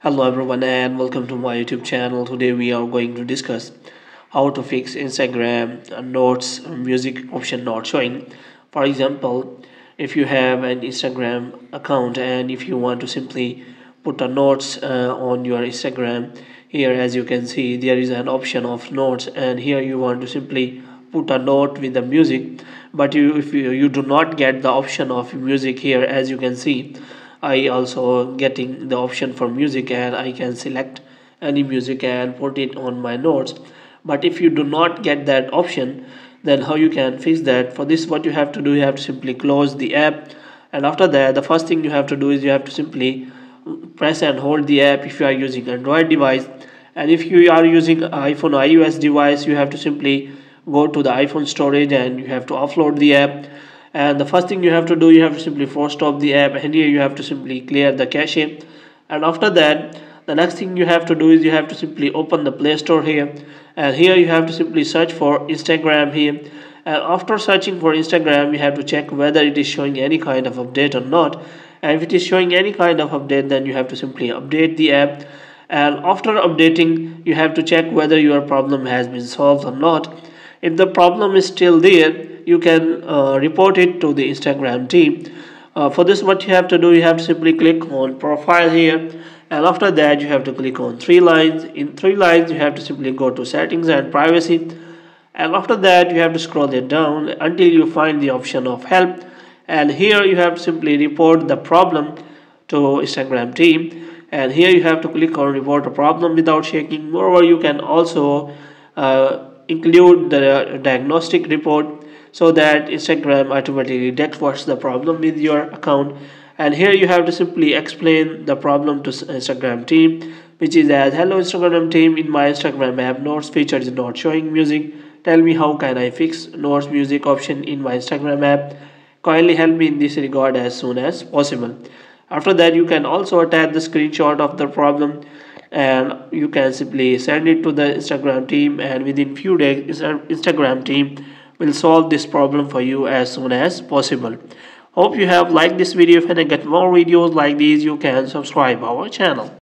Hello everyone and welcome to my YouTube channel. Today we are going to discuss how to fix Instagram notes music option not showing. For example, if you have an Instagram account and if you want to simply put a notes on your Instagram, here as you can see there is an option of notes, and here you want to simply put a note with the music, but if you do not get the option of music here. As you can see, I also getting the option for music and I can select any music and put it on my notes. But if you do not get that option, then how you can fix that? For this, what you have to do, you have to simply close the app, and after that the first thing you have to do is you have to simply press and hold the app if you are using Android device. And if you are using iPhone or iOS device, you have to simply go to the iPhone storage and you have to offload the app. And the first thing you have to do, you have to simply force stop the app, and here you have to simply clear the cache. And after that, the next thing you have to do is you have to simply open the Play Store here, and here you have to simply search for Instagram here. And after searching for Instagram, you have to check whether it is showing any kind of update or not. And if it is showing any kind of update, then you have to simply update the app. And after updating, you have to check whether your problem has been solved or not. If the problem is still there, you can report it to the Instagram team. For this, what you have to do, you have to simply click on profile here, and after that you have to click on three lines. In three lines you have to simply go to settings and privacy, and after that you have to scroll it down until you find the option of help, and here you have to simply report the problem to Instagram team. And here you have to click on report a problem without shaking. Moreover, you can also include the diagnostic report so that Instagram automatically detects what's the problem with your account. And here you have to simply explain the problem to Instagram team, which is as, hello Instagram team, in my Instagram app notes feature is not showing music. Tell me how can I fix notes music option in my Instagram app. Kindly help me in this regard as soon as possible. After that, you can also attach the screenshot of the problem, and you can simply send it to the Instagram team, and within few days Instagram team will solve this problem for you as soon as possible. Hope you have liked this video. If you get more videos like these, you can subscribe our channel.